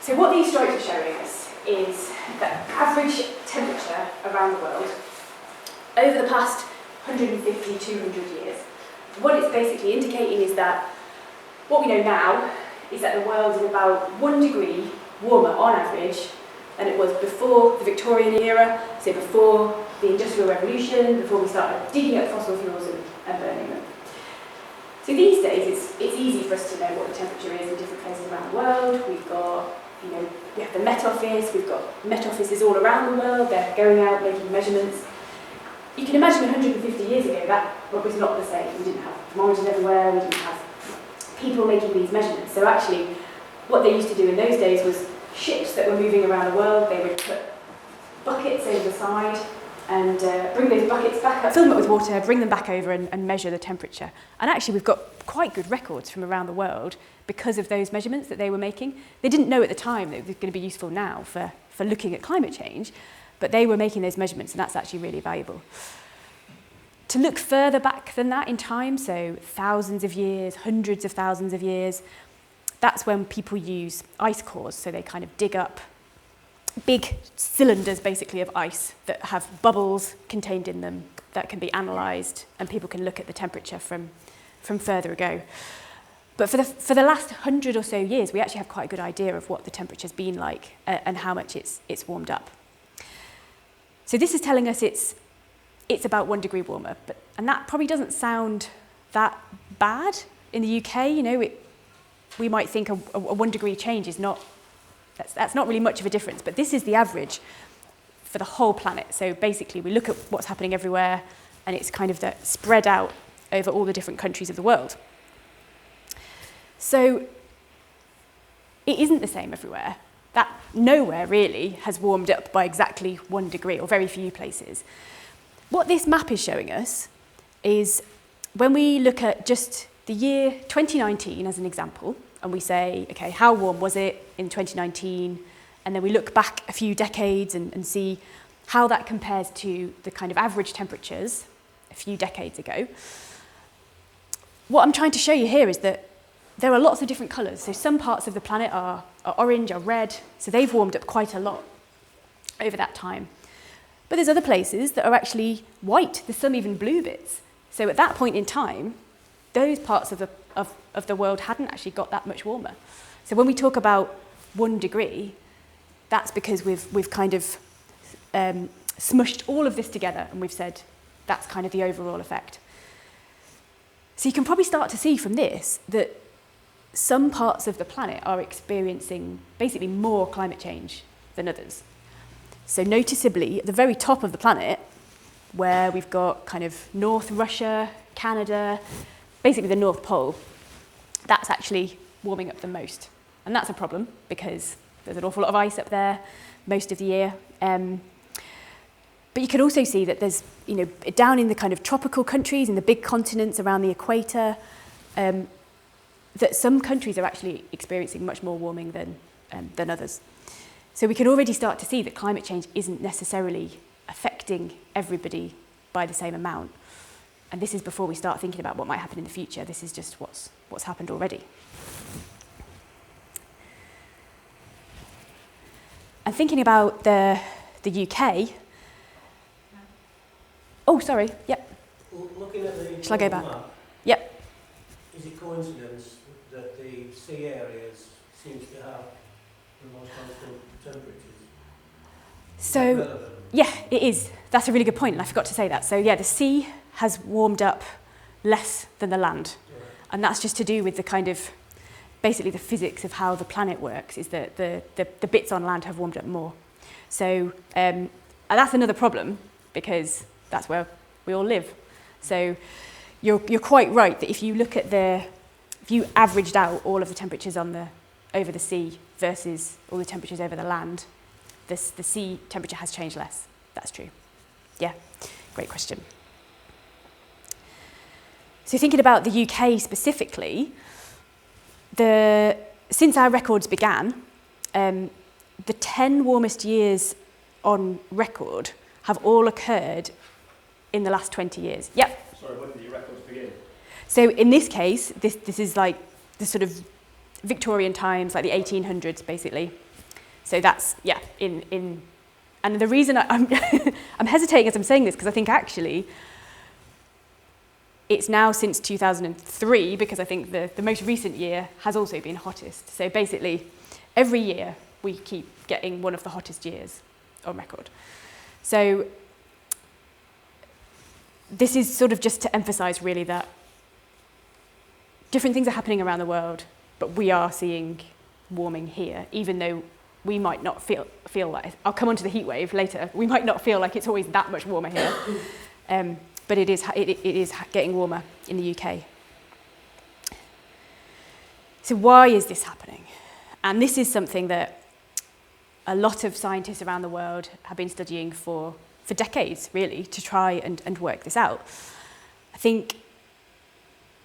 So what these stripes are showing us is the average temperature around the world over the past 150, 200 years. What it's basically indicating is that what we know now is that the world is about 1 degree warmer on average than it was before the Victorian era, so before the Industrial Revolution, before we started digging up fossil fuels and burning them. So these days it's easy for us to know what the temperature is in different places around the world. We've got, we have the Met Office, we've got Met Offices all around the world, they're going out making measurements. You can imagine 150 years ago that was not the same. We didn't have thermometers everywhere, we didn't have people making these measurements. So actually, what they used to do in those days was ships that were moving around the world, they would put buckets over the side and bring those buckets back up, fill them up with water, bring them back over and measure the temperature. And actually we've got quite good records from around the world because of those measurements that they were making. They didn't know at the time that it was going to be useful now for looking at climate change, but they were making those measurements and that's actually really valuable. To look further back than that in time, so thousands of years, hundreds of thousands of years, that's when people use ice cores, so they kind of dig up big cylinders basically of ice that have bubbles contained in them that can be analysed and people can look at the temperature from further ago. But for the last 100 or so years, we actually have quite a good idea of what the temperature's been like and how much it's warmed up. So this is telling us it's about 1 degree warmer, and that probably doesn't sound that bad in the UK. We might think a 1 degree change is not, that's not really much of a difference, but this is the average for the whole planet. So basically we look at what's happening everywhere and it's kind of spread out over all the different countries of the world. So it isn't the same everywhere. That nowhere really has warmed up by exactly 1 degree, or very few places. What this map is showing us is when we look at just the year 2019 as an example, and we say, okay, how warm was it in 2019? And then we look back a few decades and see how that compares to the kind of average temperatures a few decades ago. What I'm trying to show you here is that there are lots of different colours. So some parts of the planet are orange, are red, so they've warmed up quite a lot over that time. But there's other places that are actually white. There's some even blue bits. So at that point in time, those parts of the world hadn't actually got that much warmer. So when we talk about 1 degree, that's because we've kind of smushed all of this together and we've said that's kind of the overall effect. So you can probably start to see from this that some parts of the planet are experiencing basically more climate change than others. So noticeably, at the very top of the planet, where we've got kind of North Russia, Canada, basically the North Pole, that's actually warming up the most. And that's a problem because there's an awful lot of ice up there most of the year. But you can also see that there's, down in the kind of tropical countries, in the big continents around the equator, that some countries are actually experiencing much more warming than others. So we can already start to see that climate change isn't necessarily affecting everybody by the same amount. And this is before we start thinking about what might happen in the future. This is just what's happened already. And thinking about the UK. Oh, sorry. Yep. Looking at the Shall I go back? map, Yep. is it coincidence that the sea areas seems to have the most constant temperatures? So, yeah, it is. That's a really good point, and I forgot to say that. So, yeah, the sea has warmed up less than the land. Yeah. And that's just to do with the kind of, basically the physics of how the planet works, is that the bits on land have warmed up more. So, and that's another problem, because that's where we all live. So you're quite right that if you look at if you averaged out all of the temperatures over the sea versus all the temperatures over the land, the sea temperature has changed less. That's true. Yeah, great question. So thinking about the UK specifically, since our records began, the 10 warmest years on record have all occurred in the last 20 years. Yep. Sorry, when did your records begin? So in this case, this is like the sort of Victorian times, like the 1800s, basically. So that's, yeah, and the reason I'm, I'm hesitating as I'm saying this, because I think actually it's now since 2003, because I think the most recent year has also been hottest. So basically, every year we keep getting one of the hottest years on record. So this is sort of just to emphasize really that different things are happening around the world, but we are seeing warming here, even though we might not feel like, I'll come on to the heat wave later, we might not feel like it's always that much warmer here, but it is getting warmer in the UK. So why is this happening? And this is something that a lot of scientists around the world have been studying for decades, really, to try and work this out. I think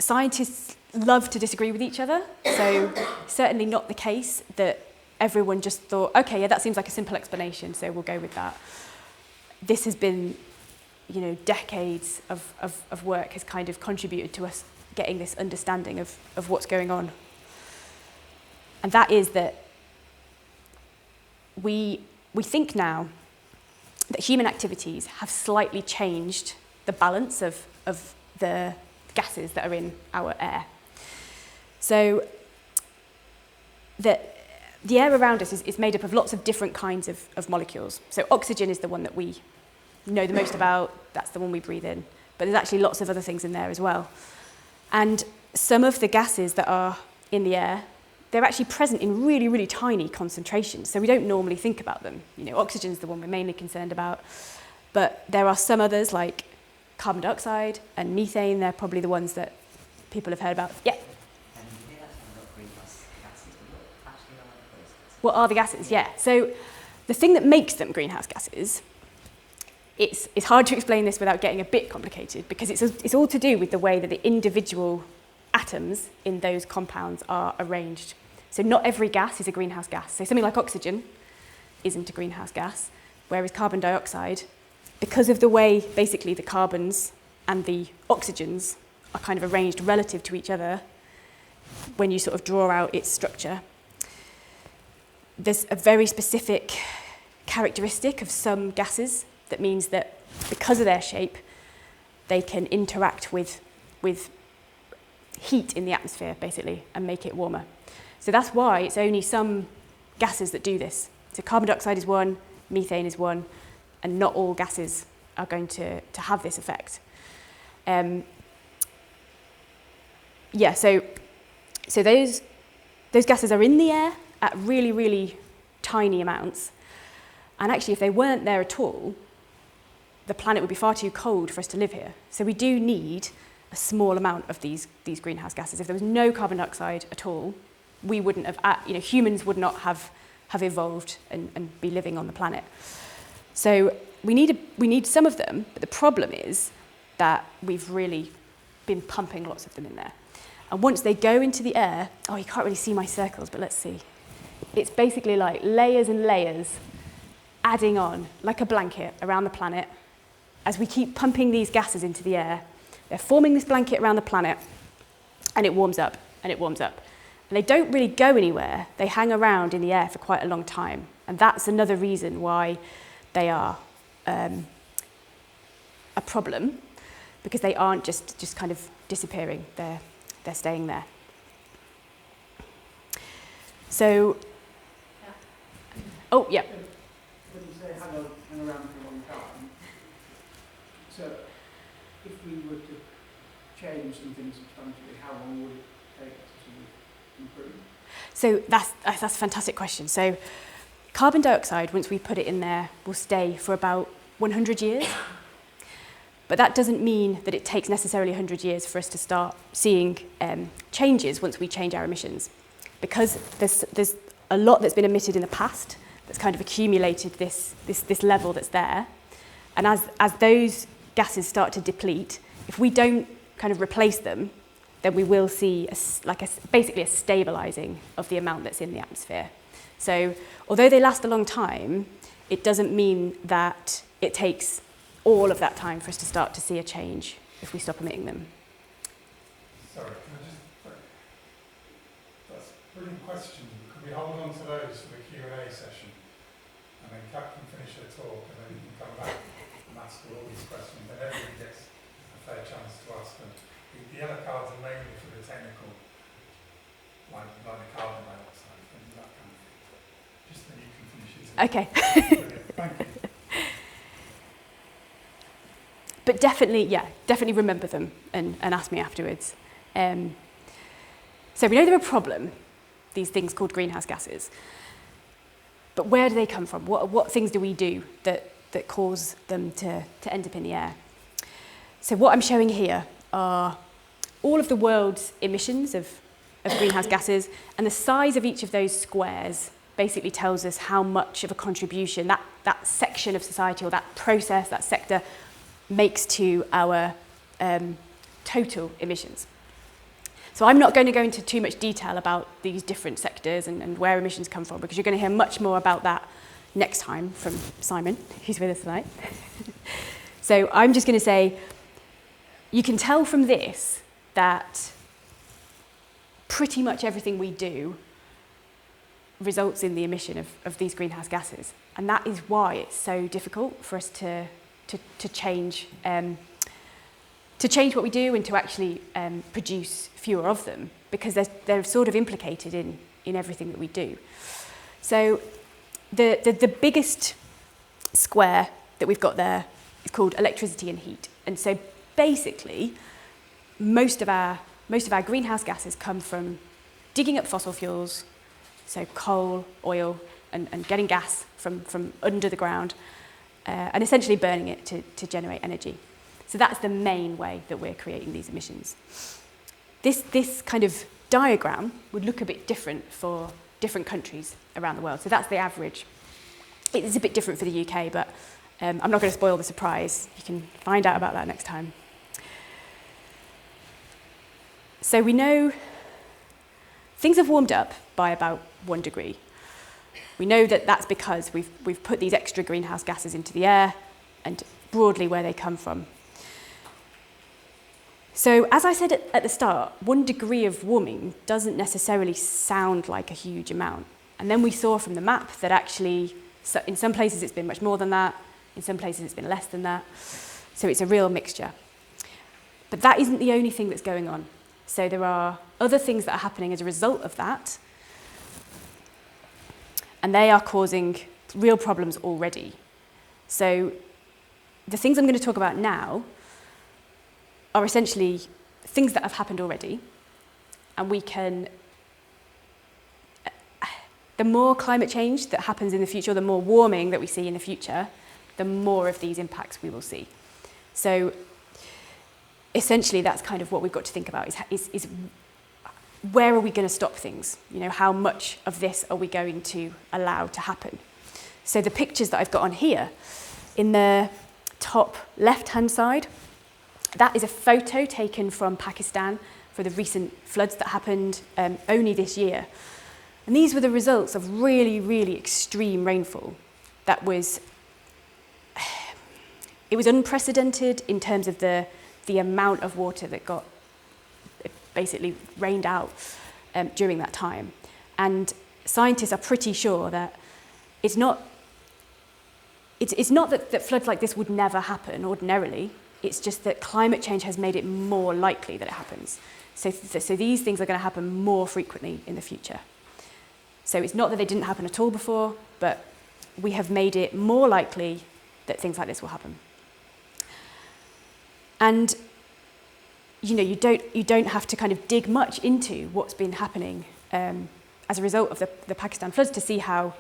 scientists love to disagree with each other, so certainly not the case that everyone just thought, okay, yeah, that seems like a simple explanation, so we'll go with that. This has been, decades of work has kind of contributed to us getting this understanding of what's going on. And that is that we think now that human activities have slightly changed the balance of the gases that are in our air. So the air around us is made up of lots of different kinds of molecules. So oxygen is the one that we know the most about, that's the one we breathe in. But there's actually lots of other things in there as well. And some of the gases that are in the air, they're actually present in really, really tiny concentrations, so we don't normally think about them. Oxygen's the one we're mainly concerned about, but there are some others like carbon dioxide and methane. They're probably the ones that people have heard about. Yeah? What are the gases? Yeah. So the thing that makes them greenhouse gases, it's hard to explain this without getting a bit complicated, because it's all to do with the way that the individual atoms in those compounds are arranged. So not every gas is a greenhouse gas. So something like oxygen isn't a greenhouse gas, whereas carbon dioxide, because of the way basically the carbons and the oxygens are kind of arranged relative to each other, when you sort of draw out its structure, there's a very specific characteristic of some gases that means that because of their shape, they can interact with heat in the atmosphere, basically, and make it warmer. So that's why it's only some gases that do this. So carbon dioxide is one, methane is one, and not all gases are going to have this effect. So those gases are in the air at really, really tiny amounts. And actually, if they weren't there at all, the planet would be far too cold for us to live here. So we do need a small amount of these greenhouse gases. If there was no carbon dioxide at all, we wouldn't have, humans would not have evolved and be living on the planet. So we need some of them, but the problem is that we've really been pumping lots of them in there. And once they go into the air, you can't really see my circles, but let's see. It's basically like layers and layers adding on, like a blanket around the planet. As we keep pumping these gases into the air, they're forming this blanket around the planet, and it warms up, and it warms up. And they don't really go anywhere. They hang around in the air for quite a long time. And that's another reason why they are a problem, because they aren't just kind of disappearing. They're staying there. So, oh, yeah. When you say hang around for a long time, so if we were to change something substantially, how long would it take to improve? So that's a fantastic question. So carbon dioxide, once we put it in there, will stay for about 100 years. But that doesn't mean that it takes necessarily 100 years for us to start seeing changes once we change our emissions. Because there's a lot that's been emitted in the past that's kind of accumulated this level that's there. And as those gases start to deplete, if we don't kind of replace them, then we will see basically a stabilising of the amount that's in the atmosphere. So although they last a long time, it doesn't mean that it takes all of that time for us to start to see a change if we stop emitting them. Sorry, can I just... brilliant questions. Could we hold on to those for the Q&A session? And then Kat can finish her talk and then you can come back and ask all these questions. And everybody gets a fair chance to ask them. The yellow cards are mainly for the technical, like the carbon dioxide and that kind of thing. Just that you can finish it. Okay. Brilliant. Thank you. But definitely remember them and ask me afterwards. So we know they're a problem, these things called greenhouse gases. But where do they come from? What things do we do that cause them to end up in the air? So what I'm showing here are all of the world's emissions of greenhouse gases, and the size of each of those squares basically tells us how much of a contribution that section of society or that process, that sector, makes to our total emissions. So I'm not going to go into too much detail about these different sectors and where emissions come from, because you're going to hear much more about that next time from Simon, who's with us tonight. So I'm just going to say, you can tell from this that pretty much everything we do results in the emission of these greenhouse gases. And that is why it's so difficult for us to change what we do and to actually produce fewer of them, because they're sort of implicated in everything that we do. So the biggest square that we've got there is called electricity and heat. And so basically, most of our greenhouse gases come from digging up fossil fuels, so coal, oil, and getting gas from under the ground, and essentially burning it to generate energy. So that's the main way that we're creating these emissions. This kind of diagram would look a bit different for different countries around the world. So that's the average. It's a bit different for the UK, but I'm not going to spoil the surprise. You can find out about that next time. So we know things have warmed up by about 1 degree. We know that that's because we've put these extra greenhouse gases into the air, and broadly where they come from. So as I said at the start, 1 degree of warming doesn't necessarily sound like a huge amount. And then we saw from the map that actually, in some places it's been much more than that, in some places it's been less than that. So it's a real mixture. But that isn't the only thing that's going on. So there are other things that are happening as a result of that, and they are causing real problems already. So the things I'm going to talk about now are essentially things that have happened already, and we can, the more climate change that happens in the future, the more warming that we see in the future, the more of these impacts we will see. So essentially that's kind of what we've got to think about, is where are we going to stop things? You know, how much of this are we going to allow to happen? So the pictures that I've got on here, in the top left-hand side, that is a photo taken from Pakistan for the recent floods that happened only this year. And these were the results of really, really extreme rainfall. It was unprecedented in terms of the amount of water that got basically rained out during that time. And scientists are pretty sure that it's not that floods like this would never happen ordinarily. It's just that climate change has made it more likely that it happens. So these things are going to happen more frequently in the future. So it's not that they didn't happen at all before, but we have made it more likely that things like this will happen. And you know, you don't have to kind of dig much into what's been happening as a result of the Pakistan floods to see how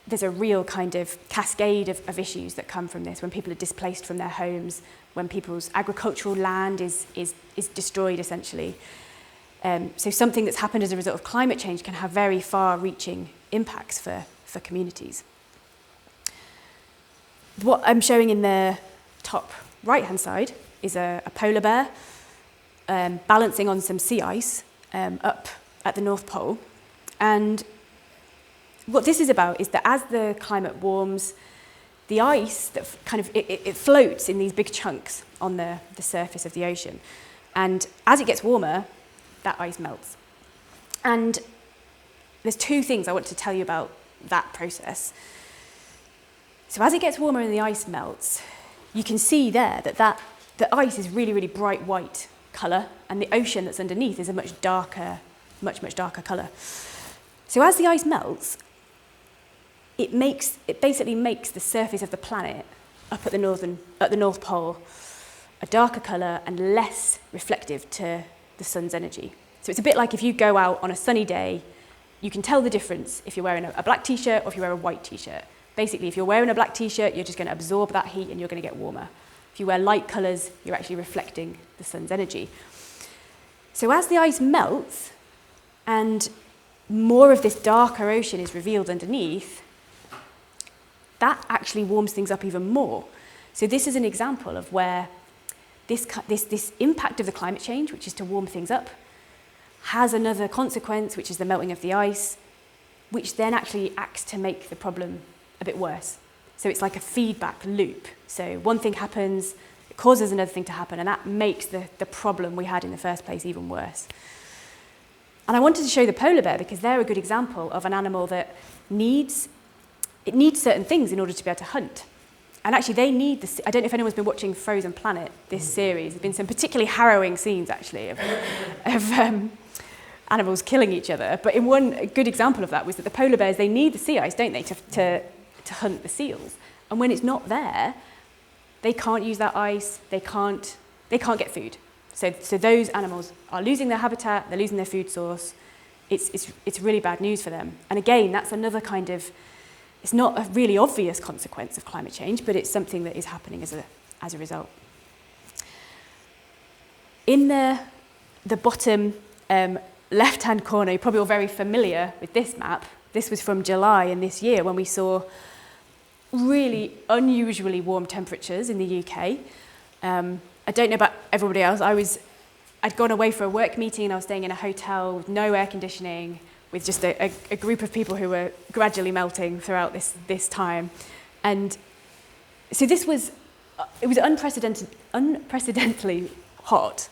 there's a real kind of cascade of issues that come from this, when people are displaced from their homes, when people's agricultural land is destroyed, essentially. So something that's happened as a result of climate change can have very far-reaching impacts for communities. What I'm showing in the top right-hand side is a polar bear balancing on some sea ice up at the North Pole. And what this is about is that as the climate warms, the ice that kind of it floats in these big chunks on the surface of the ocean. And as it gets warmer, that ice melts. And there's two things I want to tell you about that process. So as it gets warmer and the ice melts, you can see there that the ice is really, really bright white colour, and the ocean that's underneath is a much darker colour. So as the ice melts, it basically makes the surface of the planet up at the North Pole a darker colour and less reflective to the sun's energy. So it's a bit like if you go out on a sunny day, you can tell the difference if you're wearing a black t-shirt or if you wear a white t-shirt. Basically, if you're wearing a black t-shirt, you're just going to absorb that heat and you're going to get warmer. If you wear light colours, you're actually reflecting the sun's energy. So as the ice melts and more of this darker ocean is revealed underneath, that actually warms things up even more. So this is an example of where this impact of the climate change, which is to warm things up, has another consequence, which is the melting of the ice, which then actually acts to make the problem a bit worse. So it's like a feedback loop. So one thing happens, it causes another thing to happen, and that makes the problem we had in the first place even worse. And I wanted to show the polar bear because they're a good example of an animal that needs certain things in order to be able to hunt. And actually they need this. I don't know if anyone's been watching Frozen Planet, this series. There's been some particularly harrowing scenes actually of animals killing each other. But in one good example of that was that the polar bears, they need the sea ice, don't they, to hunt the seals. And when it's not there, they can't use that ice, they can't get food. So those animals are losing their habitat, they're losing their food source. It's really bad news for them. And again, that's another kind of, it's not a really obvious consequence of climate change, but it's something that is happening as a result. In the bottom left-hand corner, you're probably all very familiar with this map. This was from July in this year when we saw really unusually warm temperatures in the UK. I don't know about everybody else. I'd gone away for a work meeting and I was staying in a hotel with no air conditioning, with just a group of people who were gradually melting throughout this time. And so it was unprecedentedly hot.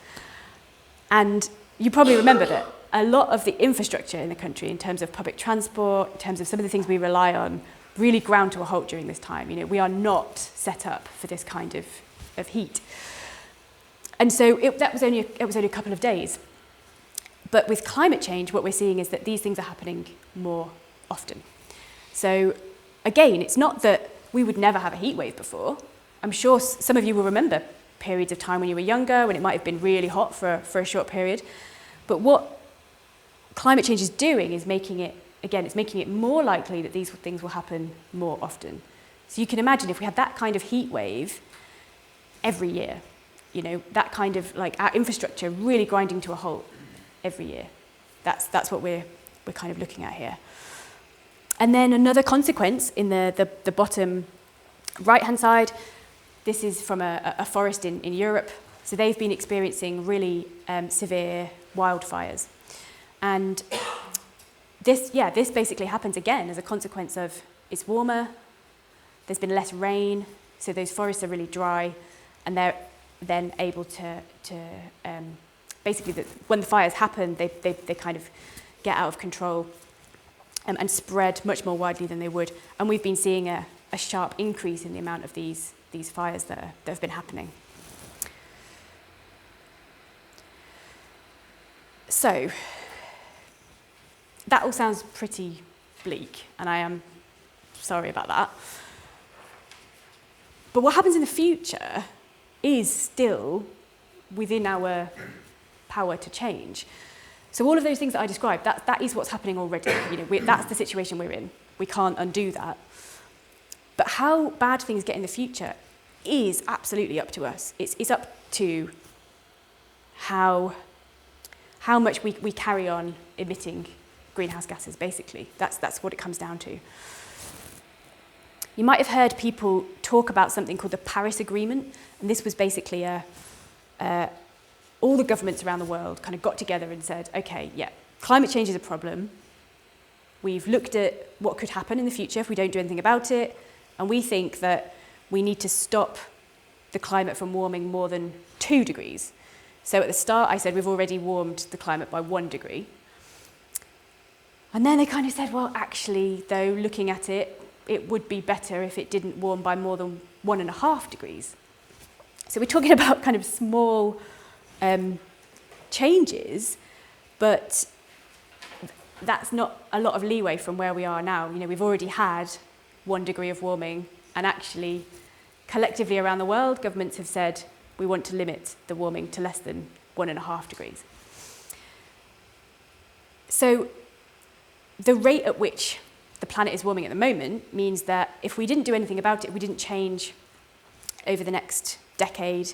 And you probably remember that a lot of the infrastructure in the country, in terms of public transport, in terms of some of the things we rely on, really ground to a halt during this time. You know, we are not set up for this kind of heat. And so it was only a couple of days. But with climate change, what we're seeing is that these things are happening more often. So again, it's not that we would never have a heat wave before. I'm sure some of you will remember periods of time when you were younger, when it might have been really hot for a short period. But what climate change is doing is making it more likely that these things will happen more often. So you can imagine if we had that kind of heat wave every year, you know, that kind of like our infrastructure really grinding to a halt every year. That's what we're kind of looking at here. And then another consequence in the bottom right-hand side, this is from a forest in Europe. So they've been experiencing really severe wildfires. And this basically happens again as a consequence of it's warmer, there's been less rain, so those forests are really dry, and they're then able to basically, when the fires happen, they kind of get out of control and spread much more widely than they would. And we've been seeing a sharp increase in the amount of these fires that have been happening. So, that all sounds pretty bleak, and I am sorry about that. But what happens in the future is still within our power to change. So all of those things that I described, that is what's happening already. You know, that's the situation we're in. We can't undo that. But how bad things get in the future is absolutely up to us. It's up to how much we carry on emitting greenhouse gases, basically. That's what it comes down to. You might have heard people talk about something called the Paris Agreement, and this was basically all the governments around the world kind of got together and said, okay, yeah, climate change is a problem. We've looked at what could happen in the future if we don't do anything about it, and we think that we need to stop the climate from warming more than 2 degrees. So at the start, I said we've already warmed the climate by 1 degree. And then they kind of said, well, actually, though, looking at it, it would be better if it didn't warm by more than 1.5 degrees. So we're talking about kind of small changes, but that's not a lot of leeway from where we are now. You know, we've already had 1 degree of warming, and actually, collectively around the world, governments have said we want to limit the warming to less than 1.5 degrees. So the rate at which the planet is warming at the moment means that if we didn't do anything about it, we didn't change over the next decade,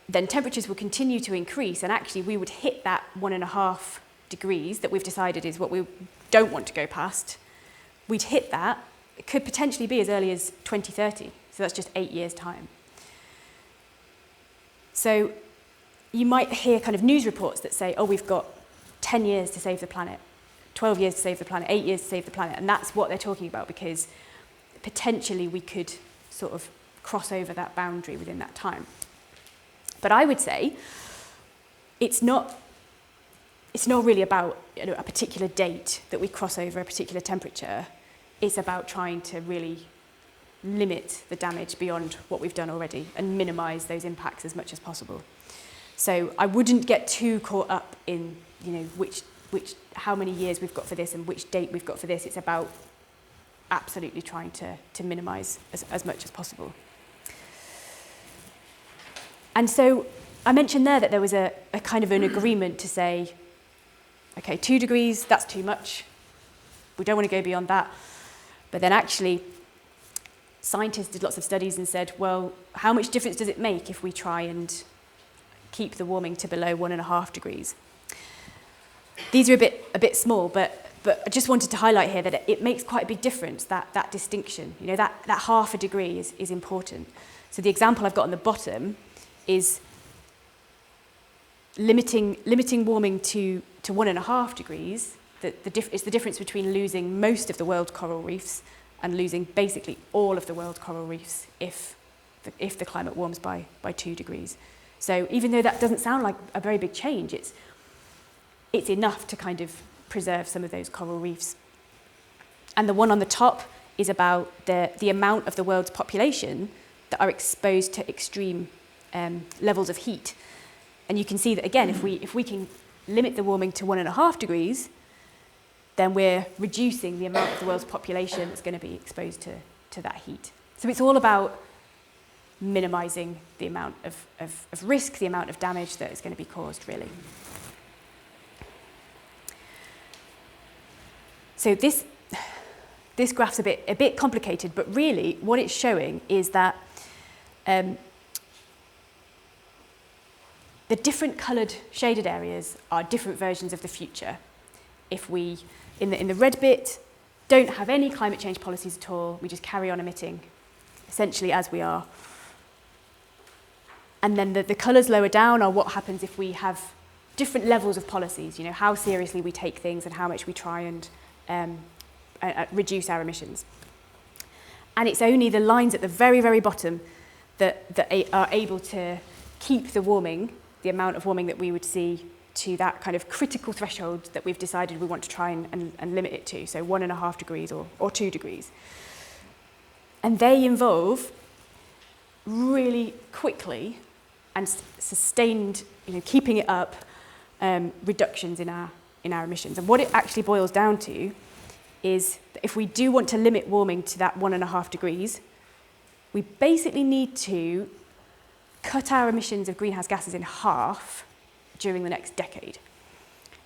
then temperatures will continue to increase, and actually we would hit that 1.5 degrees that we've decided is what we don't want to go past. We'd hit that. It could potentially be as early as 2030, so that's just 8 years' time. So you might hear kind of news reports that say, oh, we've got 10 years to save the planet, 12 years to save the planet, 8 years to save the planet, and that's what they're talking about, because potentially we could sort of cross over that boundary within that time. But I would say it's not really about, you know, a particular date that we cross over a particular temperature. It's about trying to really limit the damage beyond what we've done already and minimise those impacts as much as possible. So I wouldn't get too caught up in, you know, how many years we've got for this and which date we've got for this. It's about absolutely trying to minimise as much as possible. And so I mentioned there that there was a kind of an agreement to say, okay, 2 degrees, that's too much. We don't want to go beyond that. But then actually, scientists did lots of studies and said, well, how much difference does it make if we try and keep the warming to below 1.5 degrees? These are a bit small, but I just wanted to highlight here that it makes quite a big difference, that distinction. You know, that 0.5 degree is important. So the example I've got on the bottom is limiting warming to 1.5 degrees. It's the difference between losing most of the world's coral reefs and losing basically all of the world's coral reefs if the climate warms by 2 degrees. So even though that doesn't sound like a very big change, it's enough to kind of preserve some of those coral reefs. And the one on the top is about the amount of the world's population that are exposed to extreme levels of heat. And you can see that, again, if we can limit the warming to 1.5 degrees, then we're reducing the amount of the world's population that's going to be exposed to that heat. So it's all about minimising the amount of risk, the amount of damage that is going to be caused, really. So this graph's a bit complicated, but really what it's showing is that the different coloured shaded areas are different versions of the future. If we, in the red bit, don't have any climate change policies at all, we just carry on emitting, essentially as we are. And then the colours lower down are what happens if we have different levels of policies, you know, how seriously we take things and how much we try and reduce our emissions. And it's only the lines at the very, very bottom that are able to keep the warming, the amount of warming that we would see, to that kind of critical threshold that we've decided we want to try and limit it to, so 1.5 degrees or 2 degrees. And they involve really quickly and sustained, you know, keeping it up, reductions in our emissions. And what it actually boils down to is that if we do want to limit warming to that 1.5 degrees, we basically need to cut our emissions of greenhouse gases in half during the next decade.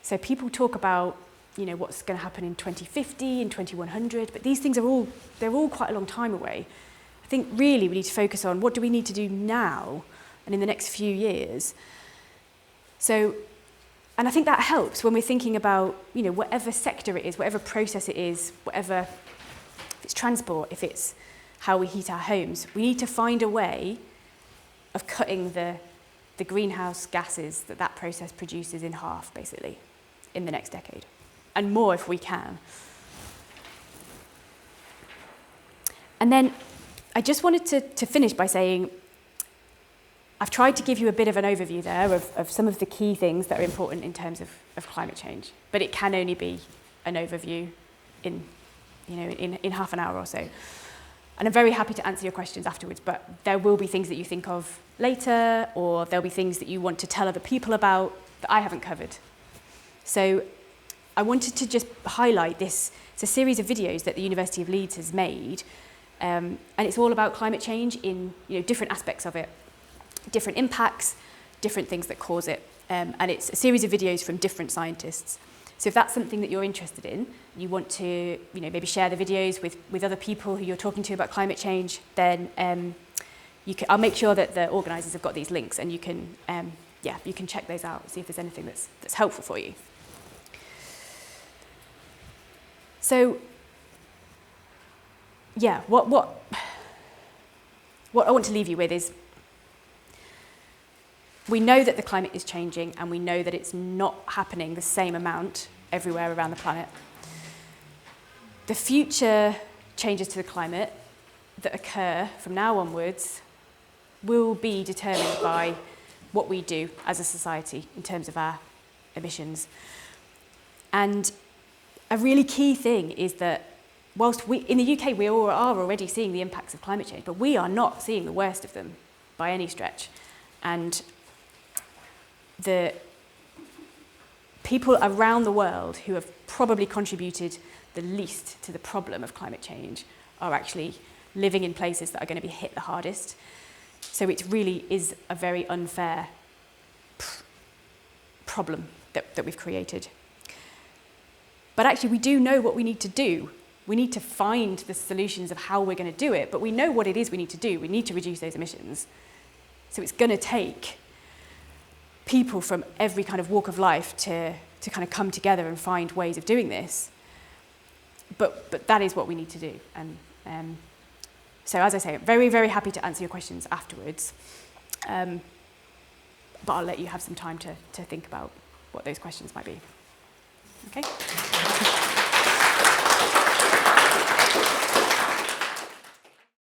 So people talk about, you know, what's going to happen in 2050, in 2100, but these things they're all quite a long time away. I think really we need to focus on what do we need to do now and in the next few years. So, and I think that helps when we're thinking about, you know, whatever sector it is, whatever process it is, whatever, if it's transport, if it's how we heat our homes, we need to find a way of cutting the greenhouse gases that process produces in half, basically, in the next decade, and more if we can. And then I just wanted to finish by saying I've tried to give you a bit of an overview there of some of the key things that are important in terms of climate change, but it can only be an overview in half an hour or so. And I'm very happy to answer your questions afterwards, but there will be things that you think of later, or there'll be things that you want to tell other people about that I haven't covered. So I wanted to just highlight this. It's a series of videos that the University of Leeds has made, and it's all about climate change in different aspects of it, different impacts, different things that cause it. And it's a series of videos from different scientists. So if that's something that you're interested in, you want to maybe share the videos with other people who you're talking to about climate change, then I'll make sure that the organisers have got these links, and you can check those out, see if there's anything that's helpful for you. So, yeah, what I want to leave you with is, we know that the climate is changing, and we know that it's not happening the same amount everywhere around the planet. The future changes to the climate that occur from now onwards will be determined by what we do as a society in terms of our emissions. And a really key thing is that whilst in the UK we are already seeing the impacts of climate change, but we are not seeing the worst of them by any stretch. And the people around the world who have probably contributed the least to the problem of climate change are actually living in places that are going to be hit the hardest. So it really is a very unfair problem that we've created. But actually we do know what we need to do. We need to find the solutions of how we're going to do it, but we know what it is we need to do. We need to reduce those emissions. So it's going to take people from every kind of walk of life to kind of come together and find ways of doing this. But that is what we need to do. And so as I say, very, very happy to answer your questions afterwards. But I'll let you have some time to think about what those questions might be. Okay?